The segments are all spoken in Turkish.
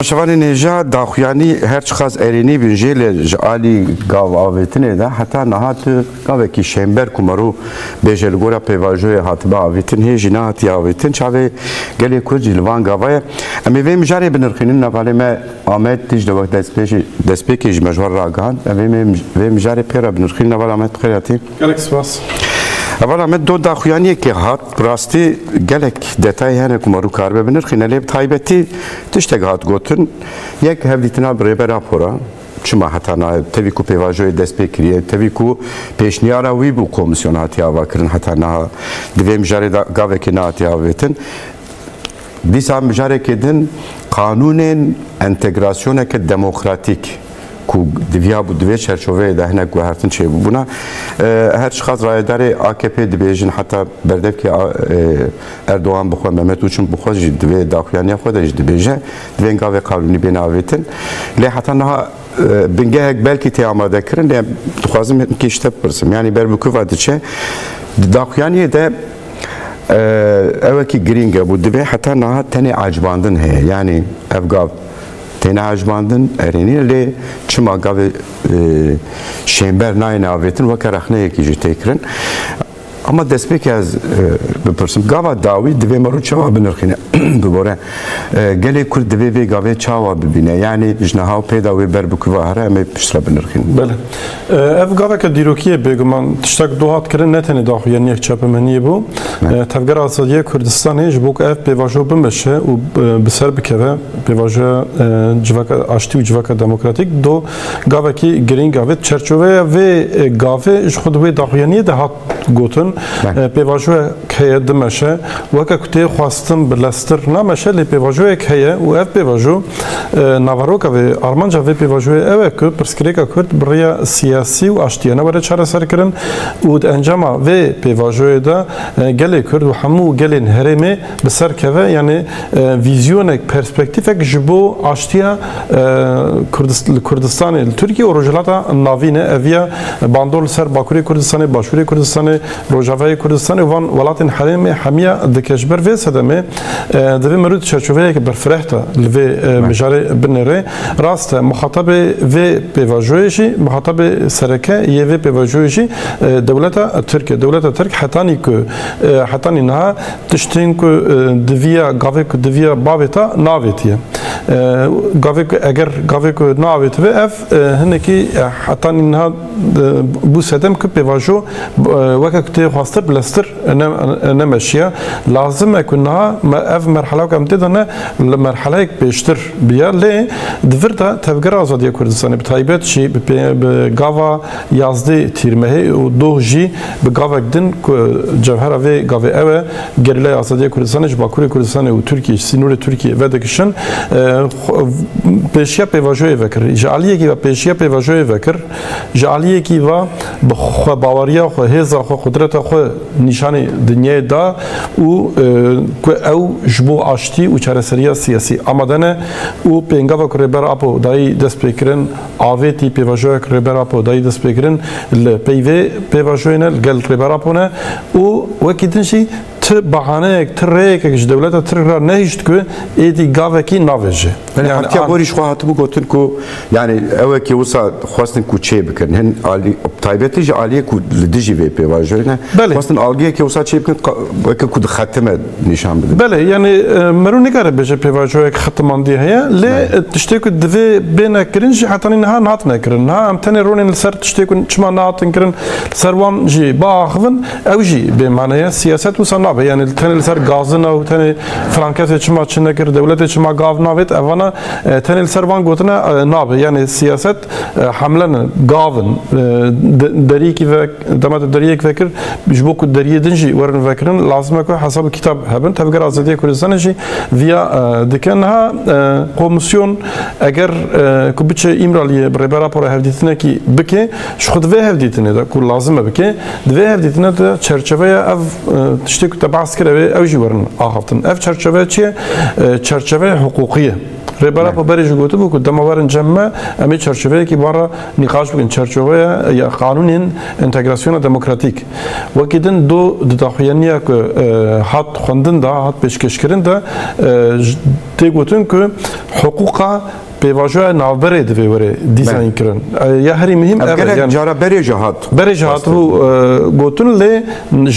شوانی نجا داخویانی هر چخاز ارینی بنجیل جالی گاو آویتنه ده حتی نهات گاوه کی شنبر کمرو بیجل گورا پیواجوی هاتبا آویتن هیچ نهاتی آویتن چاوه گلی کجی لوان گاوه امی وی مجاری بنرخینن نوالی ما آمد تیج دو وقت دسپیکیش مجور راگان امی وی مجاری پیرا بنرخین نوالی آمد بخیراتی گلک سپاس اولا من دو داخویانی که هات براستی گلک دتای هنر کمرو کار ببینر خیلی لیب تایبتی تشتگ هات گوتن یک هفدیتنا برای راپورا چما حتی نه تبی کو پیواجوی دست بکریه تبی کو پیشنیارا وی بو کمیسیوناتی آوا کرن حتی نه دویم جاری گاوه که ناتی آویتن دیسا مجاره کدن قانون انتگراسیون که دموکراتیک کو دویا بود دوی چرچوه ده هنگ گوهرتن چه بونا هر شخص رایدار AKP دبیجن حتی بردف که اردوغان بخواه ممت وچون بخواه دوی داخویانی خودش دبیجه دوی انگاوه قانونی بین آویتن لی حتی نها بنگه هک بلکی تی آماده کرن لی دخوازم که اشتب برسم یعنی بر بکو واده چه داخویانی ده اوه کی گرینگه بود دوی حتی نها تنی عجباندن هی یعنی افگاو تینا عجباندن ارینی لی چما گاوه شنبر ناین آویتن و کرخنه یکی جی تکرن اما دست بی که از بپرسم گاوه داوی دوی مرو چاوا بنرخینه بباره گلی کرد دوی وی گاوه چاوا ببینه یعنی جنها و پیداوی بر بکوه هره امی پشتر بنرخینه بله اف گاوه که دیروکیه بگمان تشتاک دوهات کرن نتنی داخو یعنی یک چاپمنیه بو تفگر آزادیه کردستانه جبوک اف پیواجو بمشه و بسر بکوه پیواجو جواک آشتی و جواک دموکراتیک دو گاوه کی گرین گاوه چرچوه و گاوه خود وی داخو یعنی ده هات گوتن پیواجو که دمشه و که کتی خواستم بلستر نمشه لی پیواجو که و اف پیواجو نواروکا و آرمانجا و پیواجو اوه که پرسکریکا کرد برای سیاسی و آشتیانه وره چاره سر کرن و انجام و پیواجو دا گلی کرد و همو گلی هرمه بسر که یعنی ویزیونک پرسپکتیفک جبو آشتیا کردستان ترکیه و رجلاتا ناوینه اویا باندول سر باکوری کردستان باشوری کردستان روجاوی کردستان و ولاتن حریم حمیه دکشبر و سدمه دوی مرود چرچوبه که برفرهتا لوی مجاری بنره راست مخاطب و پیواجویشی مخاطب سرکه یه و پیواجویشی دولت ترکیه دولت ترک حتانی نه تشتین که دویا گاوی که دویا بابتا ناویتیه گاوی که اگر گاوی که ناویت و اف هنکی حتانی نه بو سدم که پیواجو وقت كتير خاصة بلاستر أنا ماشية لازم أكون اف مرحلة كم تدنا مرحلة بيشتر بيا ليه دفرتا تفكر آزادية كردستان بتايبت شيء بقاوا يازدي تيرمه ودو جي بقاوا جدن جوهرة في قاوا أوه جريلا آزادية كردستان جباكوري كردستان وتركيا سينور تركيا ودكشن بيشيا بيواجوي فكر جالية كي بيشيا بيواجوي فكر جالية كي بخو باوريا خو هزا خو قدرت خو نشان دنیای دا و او جبو آشتی و چارەسەریە سیاسی آمادنه و پێنگاوە کرێبەر ئاپۆ دایی دەست پێکردن ئاوێتی پێواژۆیە کرێبەر ئاپۆ دایی دەست پێکردن لە پەیوێ پێواژۆیە گەل کرێبەر ئاپۆنە و وەکی تنشی بحانه ترک که دولت ترک را نهیشت که ایدی گاوه کی ناویجه. یعنی حتی بوریش خواهد تو گفتن که یعنی اوه که وسا خواستن که چه بکن هن عالی طایبتیش عالیه که لدیجی وی پیواجه نه. خواستن عالیه که وسا چه بکن که کد ختمه نشان بده. بله یعنی مرو نگاره بچه پیواجه که ختماندی هیا لی تشتی که دوی بین کرنج حتی نه نات نکرن نه ام تنی رونی سر تشتی که چما نات نکرن سروان جی باخون او جی به معنی سیاست وسا يعني تاني لسر غازنا و تاني فرانكات چما چنكر دولت چما غاف ناويت اوانا تاني لسر وان گوتنا ناب يعني سياست حملن غاون دريكي و دمات دريك فكر بجبوك دريه دنجي ورن فكرن لازم كو حسب كتاب هبن تفكر ازاديه كردستان جي فيا دكنها كوميسيون اگر كوبچ امراليه بربرا پر هفديتنا كي بكي شخد و هفديتنا دا كل لازم بكي دو هفديتنا دا چرچوه اف تشتي بحث کرده اوجی ورن آخفتن. اف چرچوه چیه؟ چرچوه حقوقیه. ربرا پبرج گوته بو که دماورن جمع امی چرچوه کی بارا نقاش بکن چرچوه یا قانون انتگراسیون دموکراتیک وکیدن دو داخویانیا که هات خوندن دا هات پیشکش کردن دا تی گوتن که حقوقا پیواژه ناوبره دوی وره دیزاین کردن یا هری مهم اگر جارا بری جهات و گوتن لی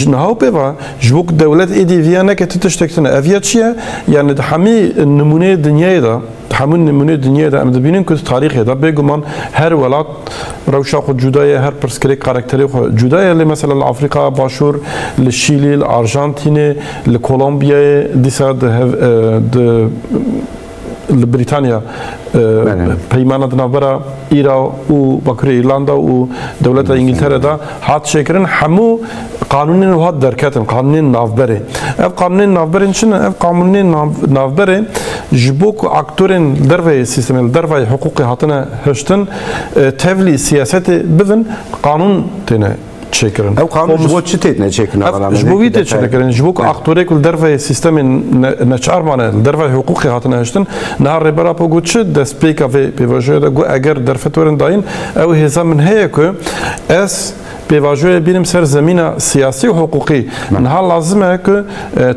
نهاو پیوا جبوک دولت ایدی ویانه که تشتکتنه اویا چیه یعنی همی نمونه دنیای دا همون نمونه دنیای دا امده بینیم که تاریخی دا بگمان هر ولات روشا خود جدایه هر پرسکری کاراکتری خود جدایه لی مثلا افریقا باشور لشیلی لارژانتین لکولومبیا دیسا بريطانيا پیمانه دنابرا ایرا و باکوری ایرلندا و دولت انگلترا دا هات شکرن همو قانونین و هات درکتن قانونین نافبره اف قانونین نافبره چنه اف قانونین نافبره جبوک اکتورین دروی سیستم دروی حقوقی هاتنه هشتن تولی سیاست ببن قانون تنه çekirin. Ev kanun jbo çitet ne çekirin? Jbo vite çekirin. Jbo aktorek ul derve sistemin neçarmane derve hukuki hatına heştin. Nahar rebera po gutçu despeka ve pevajoya da gu eğer derfetorin dayin ev heza min heye ku es pevajoya birim ser zemina siyasi hukuki. Nahar lazım he ku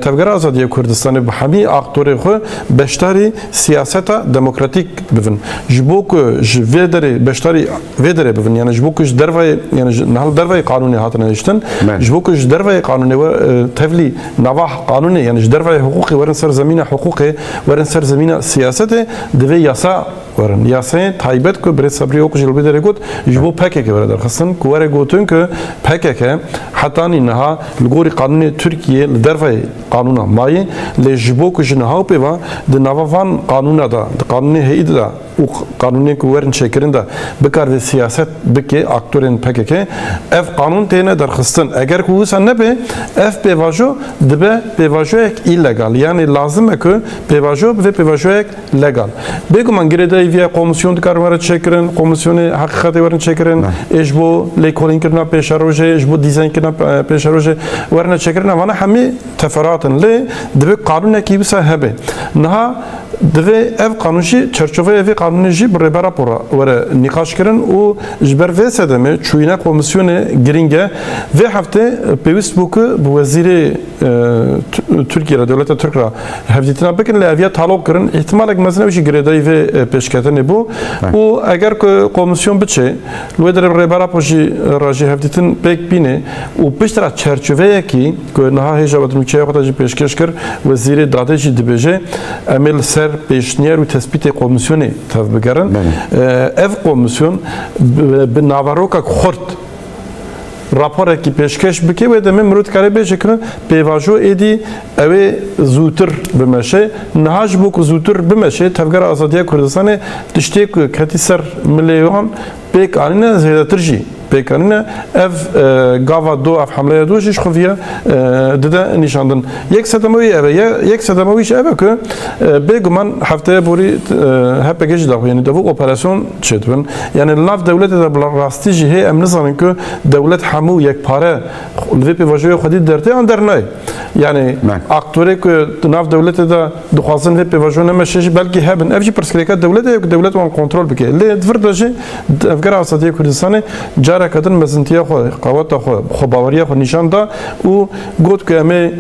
tevgera azadiye Kurdistan'ı hami aktori xu beştari siyaseta demokratik bivin. Jbo ku vedere beştari vedere bivin. Yani jbo ku derve yani nahal derve قانوني هاتنا يشتن جبوكش درفي قانوني تفلي نواح قانوني يعني درفي حقوقي ورن سر زمينه حقوقي ورن سر زمينه سياسته دفي ياسا ورن ياسا تايبت كو بري صبري اوكش البدر يقول جبو باكك ورد خصن كوره قوتن كو باكك حتى انها الغوري قانوني تركيا درفي قانونا ماي لجبوكش نهاو بيوا د نوافان قانونا دا قانوني هيد دا و قانوني كو ورن شكرين دا بكار د سياست بكي اكتورين باكك اف قانون تينه درخستن اگر کو وسن نبه اف پیواژو دبه پیواژو یک illegal yani lazım ki پیواژو ve پیواژو یک legal بگم من گرده وی کمیسیون کاروار چکرن کمیسیون حقیقت ورن چکرن اش بو لیکولین کرنا پیشروجه اش بو دیزاین کرنا پیشروجه ورن چکرن وانا همه تفراتن لی دبه قانون کی بسه هبه نه دبه اف قانونشی چرچوه اف قانونجی بر برابر ور نقاش کردن و جبر و سدمه چوینا کمیسیون گرینگه ve hafte pevist buku bu veziri Türkiye'de devlete Türkra hevditine bakın leviye talep kırın ihtimal ekmezine bir şey gireday ve peşketene bu o eğer komisyon biçe lüder rebara poji raji hevditin pek bine o peştera çerçeveye ki naha hejavat mükçeye kadar peşkeş kır veziri dadeci dibeje emel ser peşniyer ve tespit komisyonu tabi garan ev komisyon bin navaroka khort rapor ki peşkeş bike ve demem mürut kare beşekne pevajo edi eve zutur bimeşe nahaj bu zutur bimeşe tevgar azadiye Kurdistan'ı tiştek katiser milyon pek anine zedatirji pek anine ev gava do ev hamleye do jiş xoviya dede nişandın yek sedemavi eve yek sedemavi eve ki beguman haftaya buri hep gece da yani bu operasyon çetbin yani lav devlete de rastı jihe em nizanın ki devlet hamu yek para ve pevajoya xudi derte andernay yani aktörü ki nav devlete de duhazın ve pevajona meşeji belki hebben evci perskreka devlete yok devlet on kontrol bike le dvirdaji evgar asadiye Kurdistan'ı jara kadın mezintiye xo qawata xo bavariya xo nişanda u got ki eme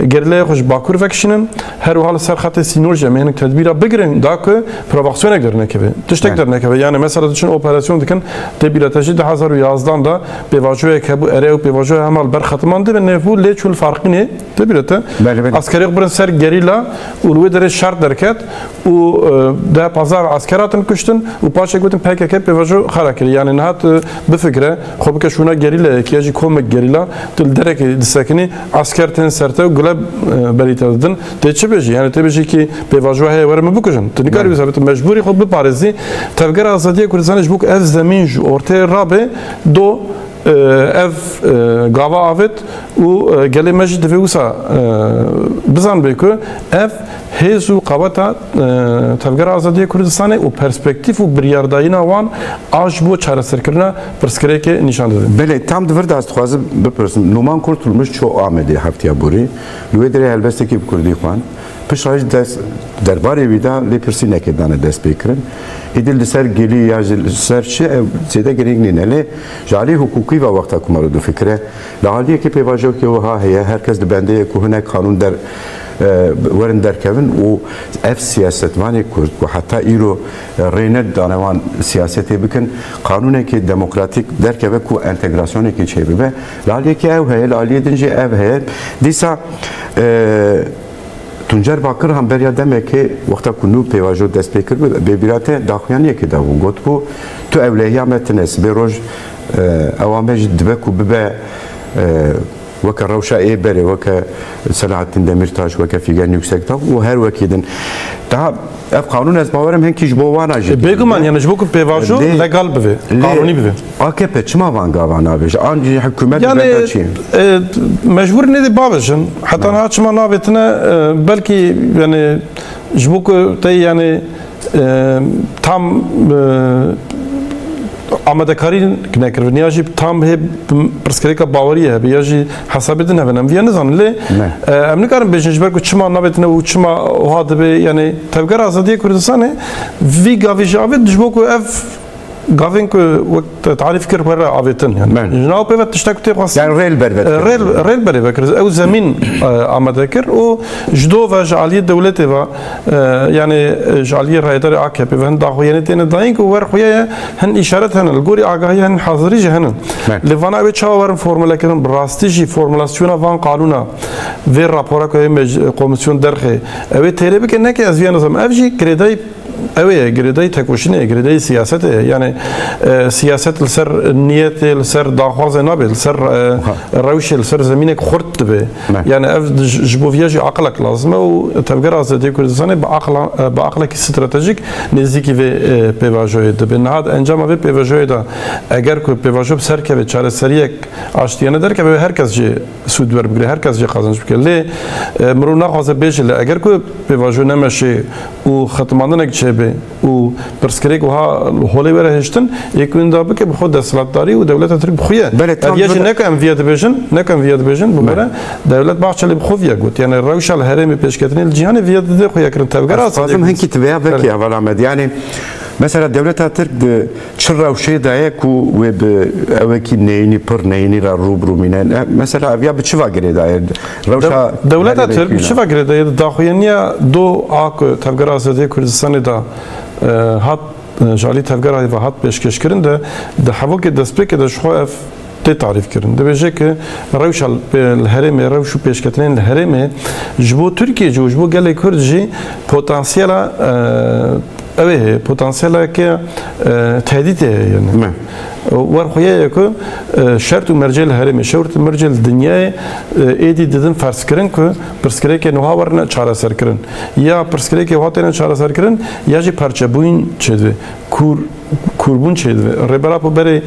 gerleye xoş bakur vekşinin her hal ser xate sinor jemenin tedbira bigirin da ki provokasyona görnek gibi tiştek dernek gibi yani mesela için operasyon dikin tedbirataji 2011'dan da pevajoya ki bu ere pevajoya hemal ber xatmandı ve ne bu le çul farkı ne tedbirata askeri brin ser gerilla u dere şart derket u da pazar askeratın kuştun u paşa gotin PKK pevajo xarakiri yani nahat بفكره خب که شونا گریلا کیجی کومک گریلا تل درک دسکنی askerten serte glab beritadın teçe beji yani tebeji ki pevajoya verme bukujun tnikari bisabet mecburi خب بپارزی تفگر آزادی کردستان جبوک ev zemin ortaya rabe do ev gava avet u gele mecid ve usa bizan beko ev hezu qavata tevger azadiye Kurdistan'ı o perspektif u biryardayina wan aj bu çareserkirina perskreke nişan dedi. Bele tam dvir da astxwazim bipirsim numan kurtulmuş ço amedi haftaya buri lüvedere helbeste ki Kurdi xwan پشت درباره ویدا لیپرسی نکردن دست بکرن ایدل سر گلی یا سر چه زیاده گرینگ نینه جالی حقوقی و وقتا کمارو دو فکره لحالیه که پیواجو که وها هیا هرکس دبنده که هنه قانون در ورن درکوین و اف سیاستوانی کرد و حتی ایرو رینت دانوان سیاستی بکن قانونه که دموکراتیک درکوه کو انتگراسیونه که چه ببه لالیه که او هیا لالیه دنجی او هیا دیسا تونجر باکر هم بریا دمه که وقتا کنو پیواجو دست پیکر به بیراته داخویانیه که داو گوت کو تو اولهی همتنس به روش اوامج دبکو ببه وك الروشة إيه بري وك سلعة دمرتاش وك فيجان يكسكتا وهر وكيدن ده اف قانون از باورم هنكيش بوانا جدي بيجو من يعني جبوك بيواجو لقال بفي قانوني بفي AKP چما وانگاوانا بيش آنجي حكومت يعني مجبور ندي بابشن حتى أنا چما نابتنا بلكي يعني جبوك تي يعني tam آماده‌کاری نکرد نیازی تام هی پرسکریکا باوریه هی بیازی حسابی دنه بنام ویانه زنله امریکان بیشتر برای چما نبودن و چما هاد به یعنی تفکر آزادی کردستانه وی گاوی جاوید جبوکو اف گاوین که وقت تعریف کرد برای آویتن یعنی جناب پیوت تشتکتی خاص یعنی ریل بری کرد او زمین آماده کرد و جدو و جعلی دولت و یعنی جعلی رایدار AKP و هند داخویانی تین داین که ور خویه هن اشارت هن الگوری آگاهی هن حاضری جه هن لفنا اوی چه ورن فرموله کردن براستی جی فرمولاسیون وان قانونا و راپورا که کمیسیون درخه اوی تیره بکن نه که از وی نظام اوی کردای اوه گریدای تکوشینه گریدای سیاسته یعنی سیاست لسر نیت لسر داخواز نابل لسر روش لسر زمینه خورد به یعنی اف جبوفیاجی عقلک لازمه و تفکر آزادی کردستان با عقلک استراتژیک نزدیکی و پیواجوی دبه نهاد انجام و پیواجوی دا اگر که پیواجو سر که به چاره سریک آشتیانه در که به هر کس جه سود ور بگیره هر کس جه قازنش بکنه لی مرو نخواسته بیش لی اگر که پیواجو نمیشه و ختماندن چه به و برسکریک و ها حالی وره هشتن یکون دابه که بخود دستلاتداری و دولت ترک بخویه اویاجی نکم ویاد بیشن ببره دولت باعث بخویه گوت یعنی روش الهرم پیشکتنی الجهان ویاد ده خویه کرن تفکر است لازم هنکی تویا وکی اول آمد یعنی مثلا دولت ترک چه روشی دایه کو و به اوکی نینی پر نینی را روبرو مینه مثلا اویا به چه واقعی دایه روشا دولت ترک چه واقعی دایه داخویانیا دو آک تفکر آزادی کردستان دا هات جالی تفکر و هات پیشکش کردن ده حوک دست که دش خواهف تعریف کردن دبیجه که روش الهرم روش پیشکتنین الهرم جبو ترکیه جبو گله کردجی پتانسیل اوه پتانسیل که تهدیده یعنی ورخویه که شرط و مرجع الهرم شرط مرجع الدنیا ایدی دیدن فرض کردن که پرسکری که نوها ورنه چاره سر کردن یا پرسکری که وقتی نه چاره سر کردن یا جی پرچه بوین چیده کوربون چیده ربرا پو بره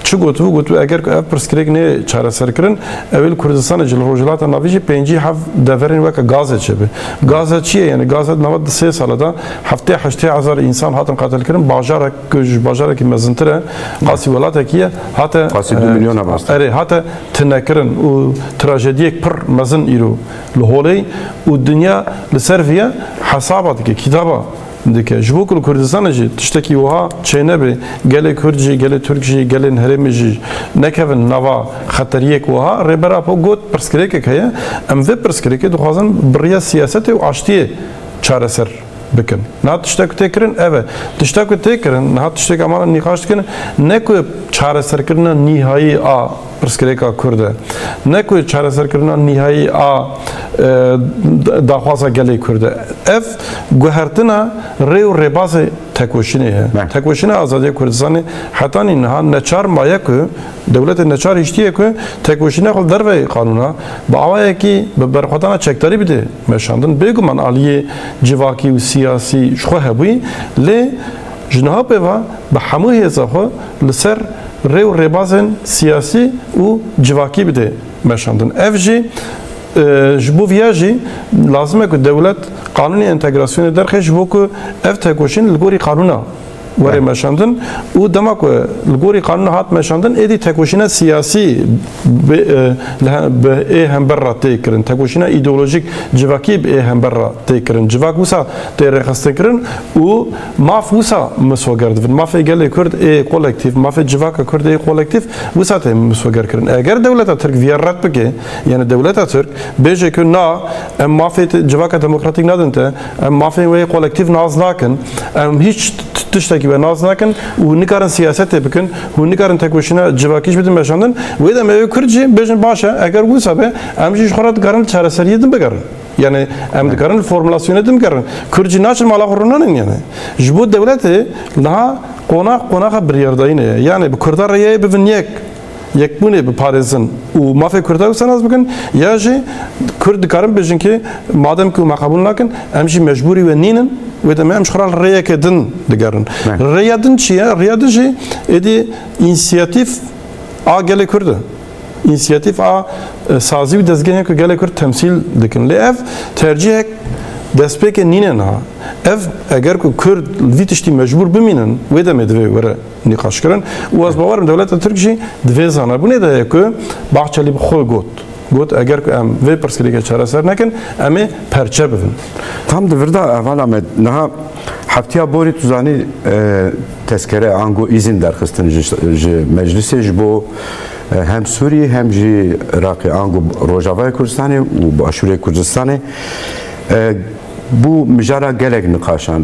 چه گوتو اگر که پرسکریک نه چاره سر کردن اول کردستان جل روجلات ناویجی 5 دفرین وقت گاز چه به گاز چیه یعنی گاز 93 ساله دا هفته 8000 انسان هاتن قتل کردن باجار که مزنتره قاسی ولات کیه هاته قاسی 2 میلیون باست اره هاته تنکرن و تراژدی پر مزن ایرو لهولی و دنیا لسرفیا حسابات که کتابا دیگه جبوکل کردستان جی تشتکی وها چه نبی گله کردی گله ترکی گله هرمی جی نکهون نوا خطریک وها ربرا پو گوت پرسکریک که ام و پرسکریک دخوازن بریا سیاست و عشتیه چاره سر بکن نه تشتک تکرن اوه تشتک تکرن نه تشتک اما نقاش کن نکو چاره سر کردن نهایی آ پرسکریکا کرده نکو چاره سر کردن نهایی آ داخواسا گلی کرده اف گوهرتنا ریو رباز تکوشینه تکوشینه آزادی کردستان حتی اینها نچار مایه که دولت نچار اشتیه که تکوشینه خود در وی قانونا با آوائه که برخواتانا چکتاری بده مشاندن بگو من آلیه جواکی و سیاسی شخوه بوی لی جنها پیوا به همو هیزا خو لسر ریو ربازن سیاسی و جواکی بده مشاندن اف جی جبو ویاجی لازمه که دولت قانونی انتگراسیون درخش بو که اف تکوشین لگوری قانونا وری مشاندن و دماغ الگوری قانون هات مشاندن ایدی تکوشینا سیاسی به هم برا تیکرن تکوشینا ایدئولوژیک جواکی به هم برا تیکرن جواک وسا تیرخست کردن و ماف وسا مسوگرد ماف گله کرد ای کولکتیو ماف جواک کرد ای کولکتیو وسا تیم مسوگر کردن اگر دولت ترک ویرات بکه یعنی دولت ترک بیچه که نه ماف جواک دموکراتیک ندن ته ماف وی کولکتیو ناز نکن هیچ تشتکی و ناز نکن و نکارن سیاست بکن و نکارن تکوشینا جواکیش بدن مشاندن و ایده میوه کرجی بیشن باشه اگر وسا به امجیش خورد کارن چهار سریدن بگرن yani em dikarin formülasyonu edim karin. Kürtçi naçın mala horunanın yani. Jbu devleti daha konak bir yerdayine. Yani bu Kürtler reyayı bivin yek bu ne bu Paris'in. U mafya Kürtler sanaz bugün ya şey Kürt dikarin bejin ki madem ki makabul nakin emşi mecburi ve ninin ve de emş kral reyek edin dikarin. Reyadın çiye reyadın şey edi inisiyatif a gele Kürt'e. İnisiyatif a sazî ve dezgehê ku gelek Kurd temsil dikin. Lê ev tercihek destpêkê nîne ha. Ev eger ku Kurd vî tiştî mecbûr bimînin wê demê divê were nîqaş kirin û ez bawer im dewleta Tirk jî divê zana. Bunê de ye ku Bahçeli bi xwe got eger ku em vê pirsgirêkê çareser nekin em ê perçe bibin. Tam di virda eval Ahmed niha heftiya borî tu zanî tezkere ango izin derxistin ji meclisê ji bo hem Suriye hem ji Irakê ango Rojavayê Kurdistanê û Başûrê Kurdistanê bu mijara gelek nîqaşan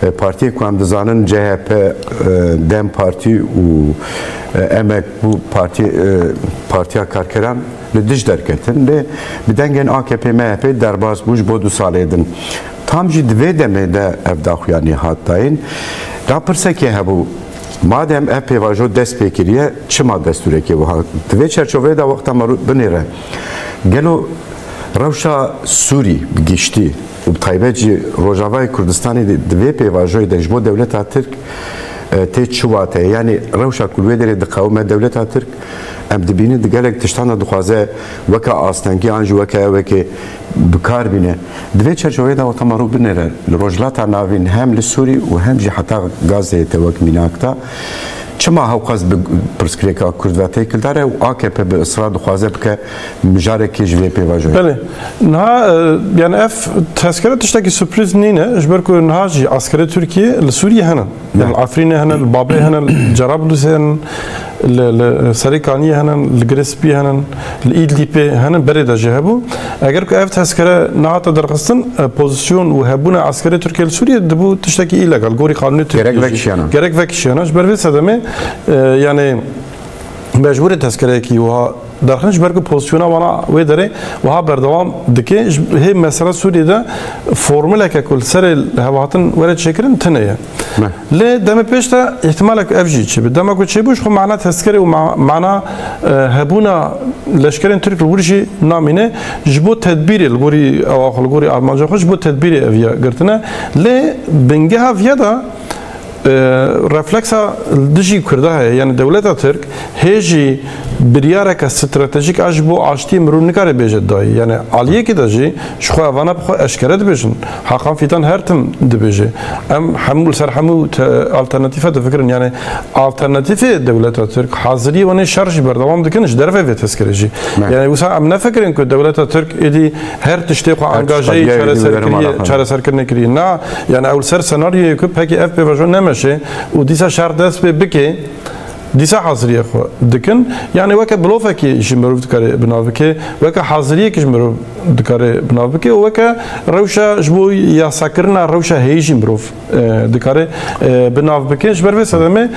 partiyê ku em dizanin CHP Dem Partî û emek bu partiya karkeran li dij derketin lê bi dengên AKP MHP derbas bû ji bo 2 salê din tam jî divê demê de ev daxuyanî hat dayîn rapirsekê hebû madem ev pêvajo dest pê kiriye çima destûrekê wiha divê çerçoveyê de wexta me binêre gelo rewşa Sûrî bi giştî û bi taybet jî Rojavayê Kurdistanê divê pêvajoyê de ji bo dewleta Tirk tê çiwate yani rewşa ku wê derê diqewime dewleta Tirk em dibînin di gelek tiştan de dixwaze weke astengî an jî weke ewekê bikar bîne divê çerçoveyê de wexta me binêre li rojhilata navîn hem li Sûrî û hem jî heta Gazeyê te wek mînakta çima hewqas bi pirsgirêka Kurd ve têkildar e û AKP bi ısrar dixwaze bike mijarekê ji vê pêvajoyê. Belê. Niha yani ev tezkere tiştekî sürpriz nîne ji ber ku niha jî askerê Tirkiye li Sûriyê hene. Yani Afrînê hene, li Babê hene, li Cerablusê hene, li Serê Kaniyê hene, li Girespî hene, li İdlibê hene berê de jî hebû. Eger ku ev tezkere nihata derxistin pozisyon û hebûna askerê Tirkiye li Sûriyê dibû tiştekî îlegal. Gorî kanûnê Tirkiye. Gerek vekişiyana. Ji ber vê sedemê yani mecbur tezkereyekî wiha derxin ji ber ku pozisyona wana wê derê wiha berdewam dike hê mesela Sûriyê formüleke ku li serê hevatin were çêkirin tune ye. Lê demê pêş de ihtimalek ev jî çêbû. Dema ku çêbû ji xwe mana tezkerê û mana hebûna leşkerên Tirk li wir jî namîne ji bo tedbîrê li gorî ewa li gorî armanca xwe ji bo tedbîrê ev ya girtine. Lê bingeha viya da refleksa dijî Kurda heye yani dewleta Tirk hêjî biryareka stratejîk a ji bo aştiyê mirov nikare bêje dayî yani aliyekê de jî ji xwe evana bi xwe eşkere dibêjin Hakan Fîtan her tim dibêje em hemû ser hemû alternatîfe difikirin yani alternatîfê dewleta Tirk haziriyê wanê şer jî berdewam dikin ji derve vê tezkerê jî yani wisa em nefikirin ku dewleta Tirk êdî her tiştê xwe angajeyî çareserkirinê kiriye na yani ew ser senaryoyê ku pekî ev pêvajo nemeşe û dîsa şer dest pê bike dîsa haziriye xwe dikin yani weke bilofekî ji mirov dikare binav bike weke haziriyekî ji mirov dikare binav bike û weke rewşa ji bo yasakirina rewşa heyî jî mirov dikare binav bike ji ber vê sedemê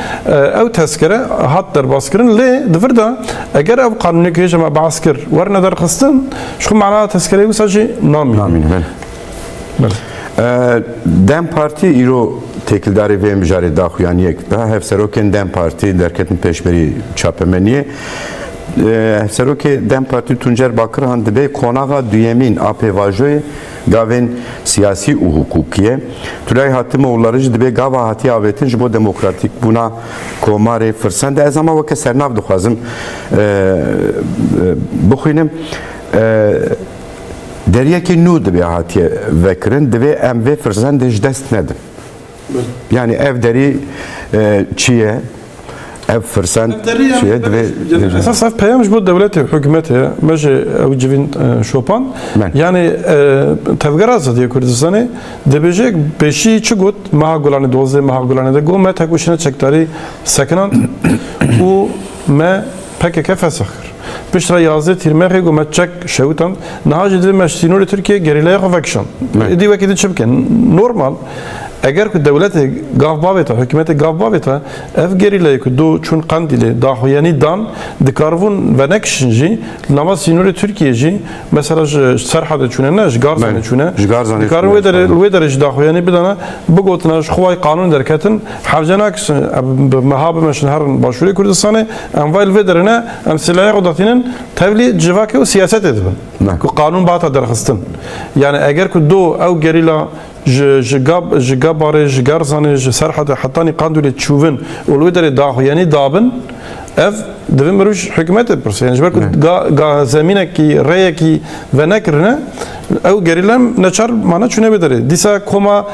ew tezkere hat derbaskirin lê di vir de eger ev qanûneke hêja me behs kir werne derxistin ji xwe mena tezkereyê wisa jî namîne. Dem Partî îro têkildarê vê mijarê daxuyaniyek da hevserokên Dem Partî derketin pêşberî çapemeniyê hevserokê Dem Partî Tuncer Bakırhan dibe konaxa duyemîn a pêvajoyê gavên siyasî û hukukî Tülay Hatimoğulları jî dibe gava hatiye avêtin ji bo demokratîk bûna komarê firsend ez ama weke sernav dixwazim bixwînim deryekê nû dibe hatiye vekirin divê em vê firsendê ji dest nedin Yani ev deri çiye ev fırsan çiye dve esas ev peyamş bu devleti hükümeti mece ev civin şopan yani tevgera zadiye Kurdistan'ı debecek beşi çıgut mahagulani doze mahagulani de go me tekuşine çektari sekinan u me PKK fesahır Pişra yazı tirmeğe gömetçek şevtan nahacı dedi meşsinoli Türkiye gerileye kafakşan. İdi vakiti çıbken normal eğer ki devleti gavbaveta hükümeti gavbaveta ev gerileye ki do çun kandili dahuyani dan dikarvun ve nekşinci nama sinoli Türkiye'ci mesela serhade çune jgarzane çune dikarvun ve derece dahuyani bidana bu gotna şuay kanun derketin havcanak mehabe meşin her başvuru Kurdistan'ı enval ve derine emsilaya kudatinin tevli civaki o siyaset edibin. Kanun bata derxistin. Yani eğer ki do ev gerila jgabare jgarzane serhade hatani kanduli çuvin ulu deri dahuyani dabın ev devim meruş hükümet etpirse. Yani jber ku zemineki reyeki ve nekrine ev gerilam neçar mana çune bederi. Disa koma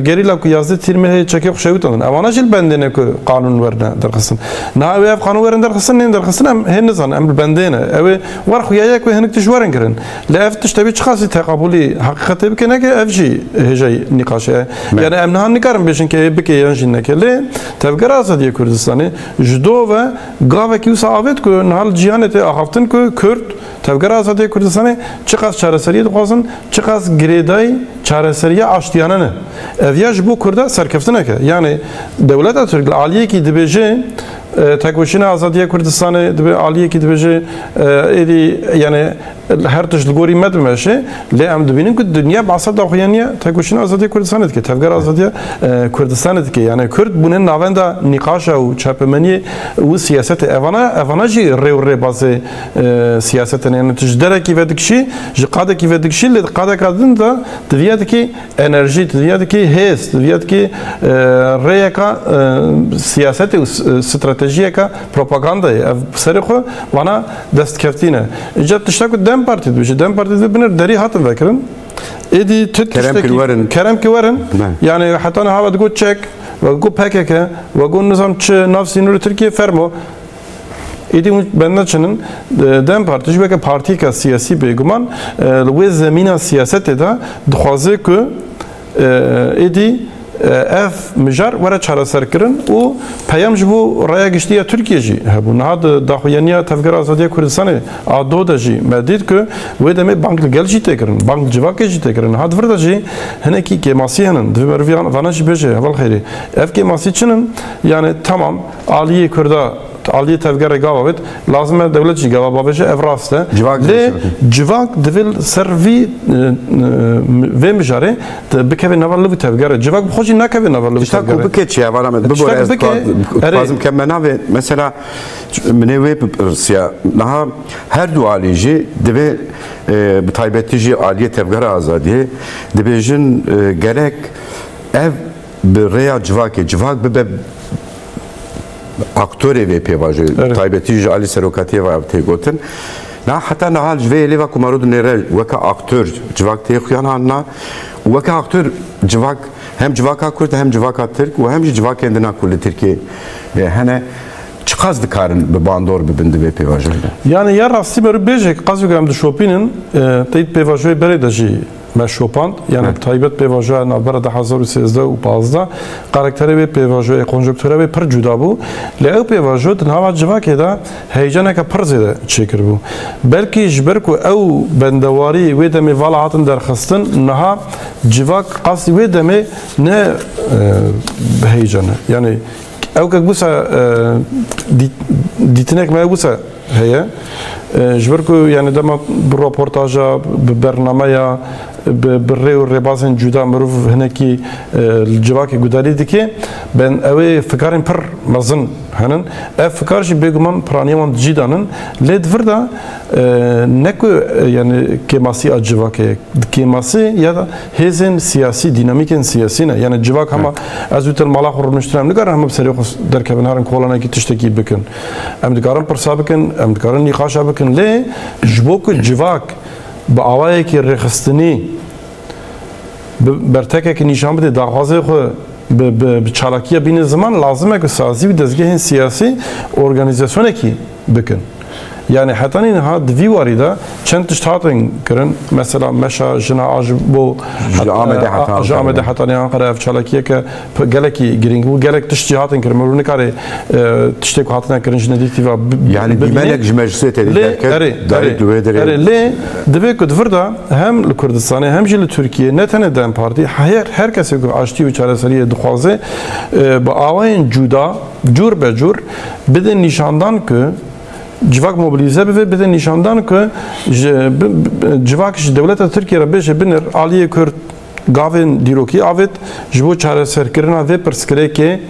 gerila ku yazdı tirmehe çekip şevutanın. Avana jil bendene ku kanun verne derxistin. Na ev kanun veren derxistin ne derxistin hem nizan em bendene. Ev var xuyaya ku henik tişwaran kirin. La ev tiştebi çıkası tekabuli hakikati bikene ki evci hecay nikaşe. Yani emnahan nikarım beşin ki bike yanjinne ki le tevgera azadiye Kurdistan'ı judo ve gave ki usa avet ku nahal cihanete ahaftin ku Kürt tevgera azadiye Kurdistan'ı çıkas çareseriye dixwazin çıkas gireday çareseriye aştiyanını. Evyaj bu Kurda serkeftine ki. Yani devlet Türk aliye ki dibece tekuşina azadiye Kurdistan'ı dibe aliye ki dibece edi yani her tişt gori medmeşe le em dibinin ki dünya bahsa daxuyaniye tekuşina azadiye Kurdistan'ı ki tevgera azadiye Kurdistan'ı ki yani Kürt bunun navenda nikaşa u çapemeni u siyaseti evana ji re bazı siyasetin yani tişdereki vedikşi jqadeki vedikşi le qadakadın da diviyadaki enerji diviyadaki hes diviyadaki reyaka siyaseti stratejiye ka propaganda ev serixo bana destkeftine icad tiştak dem parti diyor dem parti de biner deri hatın vekirin edi kerem kiwarin yani hatta hava go çek ve go PKK ve go nizam ç nafsinuri Türkiye fermo edi bennaçının dem parti jbeke parti ka siyasi beguman ve zemina siyasete da dixwaze ku edi ev mijar wara çareser kirin û peyam ji bo raya giştiya Türkiye jî hebûn niha di daxuyaniya tevgera azadiya Kurdistanê a do de jî me dît ku wê demê bank li gel jî tê kirin bank civakê jî tê kirin niha di vir de jî hinekî kêmasî hinin divê me vana jî bêje heval xêrî ev kêmasî çi nin yani tamam aliyê Kurda aliye tevgera gavavet lazım e devlet jî gava bavêje ev rast e lê civak divê ser vê mijarê bikeve nava li vî tevgera civak bi xwe jî nakeve nava li vî tevgera bike çiye vara me bibore ez bazım kemmena ve mesela minê wê bipirsiya niha her du alî jî divê bi taybetî jî aliye tevgera azadiye dibêjin gerek ev bi rêya civakê civak bibe aktörê vê pêvajoyê taybetî ji alî serokatiye ve tê gotin na heta nihal ji vê êlêva ku marû dinêre weka aktör civak tê xuyan hanina weka aktör civak hem civaka Kurd hem civaka Türk ve hem jî civakên dina ku li Tirkiye hene çi qas dikarin bi bandor bibin di vê pêvajoyê yani ya rastî me bêje qas em dişopînin teyîd pêvajoyê berê de jî me şopand yani taybet pêvajoya navbera 2013 û 15 karakterê wê pêvajoyê konjonktûra wê pir cuda bû li ew pêvajo di nava civakê de heyecaneke pir zêde çêkir bû belkî ji ber ku ew bendewarî wê demê vala hatin derxistin niha civak qasî wê demê ne heyecane yani ew kek bûsa dîtinek me bûsa heye ji ber ku yani dema bi raportaja bi bernameya bi rê û rêbazên cuda mirov hinekî civakê gudarî dike ben ew ê fikarên pir mezin henin ev fikar jî bêguman piraniya wan cî danin lê di vir de ne ku yani kêmasî a civakê kêmasî ya da hêzên siyasî dînamîkên siyasî ne yani civak hema ez wî mala xwe rûniştir em nikarin hema bi serê xwe derkevin herin kolanekî tiştekî bikin em dikarin pirsa bikin em dikarin nîqaşa bikin lê ji bo ku civak bi awayekî rêxistinî bertekekî nîşan bide daxwazê xwe bi çalakiye bine zaman lazım ki sazî ve dezgehên siyasî organizasyonekî bikin. Yani hatta ha dvi varida çend tişt hatin kirin mesela meşa jina aj bu Ahmed hatta ne Ankara çalakiye ki geleki giring bu gelek tişt hatin kirin meruni kare tişte ku hatin kirin jina diktiva yani bimelek jmeclisi tedbirker dair duvedere le dve ku dvirda hem Kurdistan'ı hem jili Türkiye ne tane dem parti herkese ku açtı ve çareseriye dixwaze bu avayın cuda cur be cur bidin nişandan ki civak mobilize ve bir de nişandan ki civak devlet Türkiye beje binir aliye Kürt gavin diroki avet jibo çare serkirina ve perskireke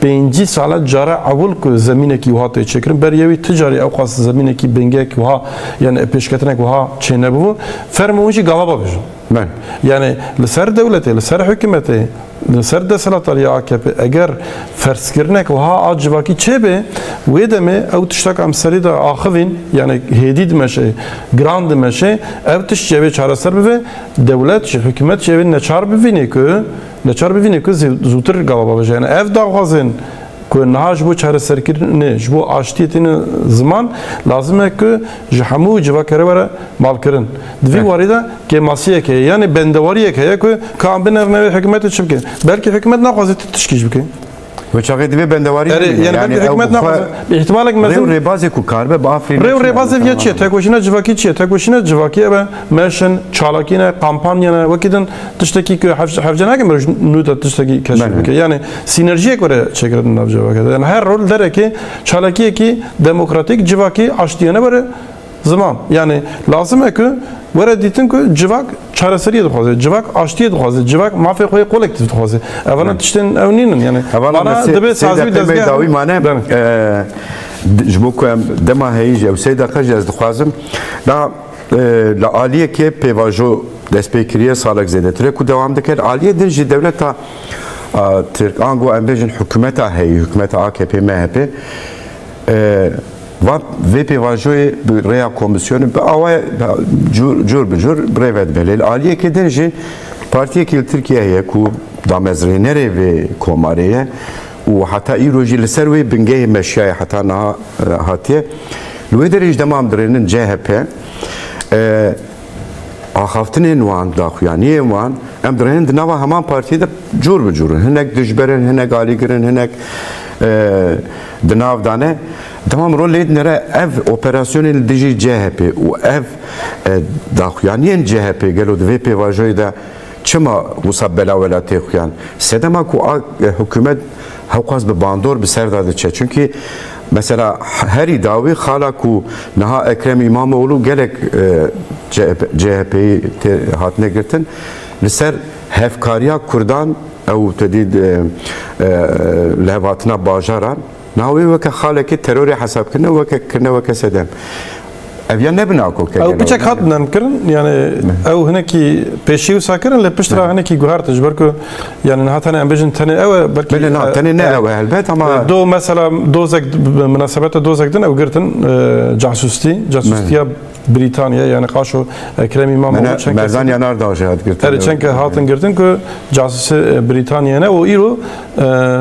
5 sala cara avul ku zemineki uhat çekirin beriyevi ticari avqas zemineki bengek uha yani peşketnek uha çene bu fermoji galaba bejin ben yani ser devleti ser hükümeti ser deselatari AKP eğer ferskirnek uha acivaki çebe ve deme ev tiştak amsari da axivin yani hedid meşe grand meşe ev tiş çebe çareser ve devlet hükümet çebe neçar bivini ki zutr galaba bejin ev dağazın که نهاج بو چهار سرکرنه جبو آشتیتین زمان لازمه که جهمو جوا کره وره مال کرن دوی وارده که ماسیه که یعنی بندواریه که کام بنر نوی حکومت چه بکن بلکه حکومت نخواسته تشکیش بکن و چاقی دوی بندواری yani belki hükümet ne yapar? İhtimalle mesela rev rebazı ku karbe bafri rev rebazı diye çiğ tek başına civaki çiğ tek başına civaki ve meşin çalakine kampanyana vakitten tıştaki ki havcana ki nuda tıştaki keşfeke yani sinerjiye göre çekirdin navcavaka yani her rol der ki çalaki ki demokratik civaki açtığına böyle zaman yani lazım ki وره دیتن که جوک چارەسەریە دخوازێ جوک ئاشتیە دخوازێ جوک مافێ خۆی کۆلێکتیڤ دخوازێ ئەوانە تشتێن ئەو نینن یعنی دەبێت سازوی دەستگاویمانە ji bo ku em dema heyî ji ew sê deqe ji ez dixwazim li aliyekê pêvajo destpêkiriye salek zêdetir ku dewam dikir aliyê din jî dewleta Tirk ango em bêjin hikûmeta heyî hikûmeta AKP MHP ve pêvajoyê bi rêya komisyonê bi awaya cur bi cur birêv vedibê. Aliyekê din jî partiyekî li Tirkiye heye ku damezrênerê vê komarê ye û heta îro jî li ser wê bingehê meşiyayê heta niha hatiye. Li wê derê jî demam dirênin CHP axaftinên wan daxuyaniyên wan em dirênin di nava heman partiyê de cur bi curun. Hinek dijberin, hinek alîgirin, hinek di nav dane tamam rolê nere ev operasyonên dijî CHP û ev daxuyaniyên CHP gelo di vê pêvajoyê de çima wisa bela welatê xuyan sedema ku hikûmet hewqas bi bandor bi ser da diçe çünkü mesela herî dawî xala ku niha Ekrem İmamoğlu gelek CHP'yi hatine girtin li ser hevkariya Kurdan ew tedî lehvatina bajaran navê weke xalekê terorê hesabkirine weke sedem ev ya nebin akok ew piçek hatinan kirin yani ew hinekî pêşî wisa kirin lê piştira hinekî guhar tijber ku yani hatane em bêjin tenê ew e belkî tenê ne ew e helbet ama do mesela dozek münasebeta dozek din ew girtin casustiya Britanya yani qaşo Ekrem İmamoğlu çenke Merzan yanar da jihad girtin evet çenke hatin girtin ku casusi Britanya'ne o îro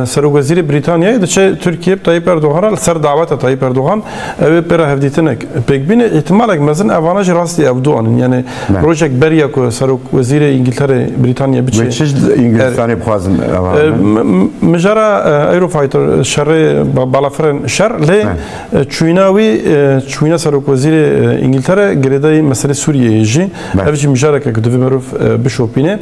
Serokvezîrê Britanyayê diçe Türkiye Tayyip Erdoğan'a ser daveta Tayyip Erdoğan ew pera hevdîtinek pêkbîne ihtimalek mezin evana jî rastî ew duanin yani projek beriya ku Serokvezîrê İngiltere Britanya biçe çi İngilistanê bixwazin mijara Eurofighter şerê balafirên şer lê çûyîna wî çûyîna Serokvezîrê İngiltere گریدای مسئله سوریه جی اوجی مجارک که دوی معروف بشوپینه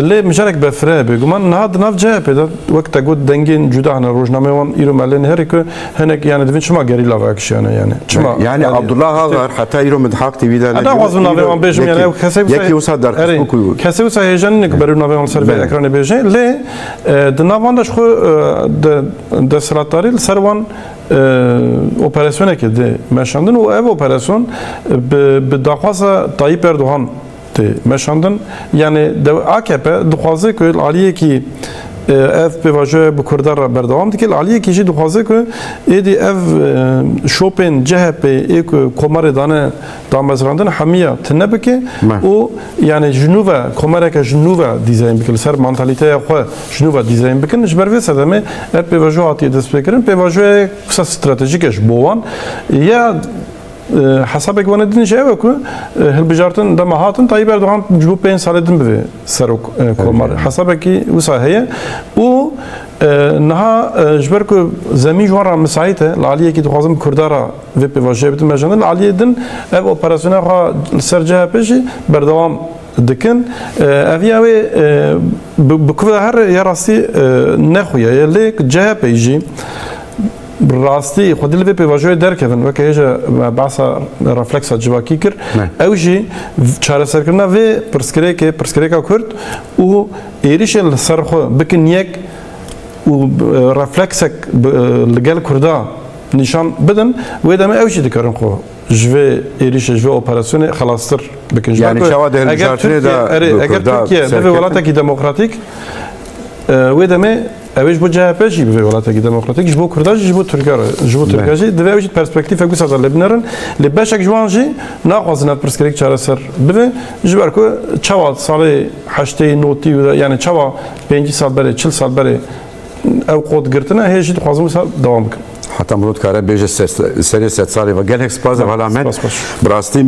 لی مجارک بفره بگمان نهاد ناف جه پیدا وقت گود دنگین جدا هن روزنامه وان ایرو مالن هری که هنک یعنی دوین شما گریلا واکشیانه یعنی عبدالله هاغر حتی ایرو مدحاق تیوی دانه انا وازو ناوی وان بیشم یعنی یکی وسط در فیسبوک کسی وسط هیجان نک برای ناوی وان سر به اکران بیشه لی دناواندش خو دستلاتاری سروان operasyona ki de meşandın o ev operasyon bi daxwaza Tayyip Erdoğan de meşandın yani AKP daxwazı ki aliye ki ev pêvajoya bi Kurdar re berdewam dike aliyekî jî dixwaze ku êdî ev şopên CHP ê ku komarê dane damezrandin hemiya tune bike û yani ji nû ve komereke ji nû ve dîzayn bike li ser mantalîteya xwe ji nû ve dîzayn bikin ji ber vê sedemê ev pêvajo hatiye destpêkirin pêvajoya kısa stratejîk e ji bo wan ya hesabek wan din ji ew ku hilbijartin dema hatin Tayyip Erdoğan ji bo 5 salê din bibe serok komar hesabekî wisa heye û niha ji ber ku zemîn ji wan re misait e li aliyekî dixwazim Kurdara vê pêvajiyê bitin mejandin li aliyê din ev operasyona xwe li ser CHP jî berdewam dikin eviya wê bi kuva her ya rastî nexuye lê CHP jî rastî xwedî li vê pêvajoyê derkevin weke hêja behsa refleksa civakî kir ew jî çareserkirina vê pirsgirêka Kurd û êrişên li ser xwe bikin yek û refleksek li gel Kurda nîşan bidin wê demê ew jî dikarin xwe ji vê êrişê ji vê operasyonê xelastir bikin yani eger Tirkiye bivê welatekî demokratîk wê demê ew ji bo CHP jî bivê welatekî demokratîk ji bo Kurda jî ji bo Tirkiye jî divê ew jî perspektîfek wisa da lê binirin lê beşek ji wan jî naxwazin ev pirsgirêk çareser bibe ji ber ku çawa salê heştê notî yani çawa 5 sal berê 40 sal berê ew qod girtine hê jî dixwazim wisa dewam bikin حتی مرد کاره بیش سری 100 سالی و گل اکسپاز حالا من براستی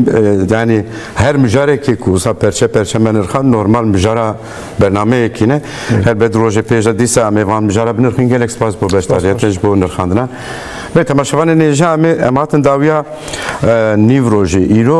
یعنی هر مجاره که کوسا پرچه من نرخان نورمال مجاره برنامه کی نه هر بدروج پیش دیسا میوان مجاره بنرخین گل اکسپاز بو بشتاریتش بو نرخاندنا به تماشاوان نیجا اماتن داویا نیوروجی ایرو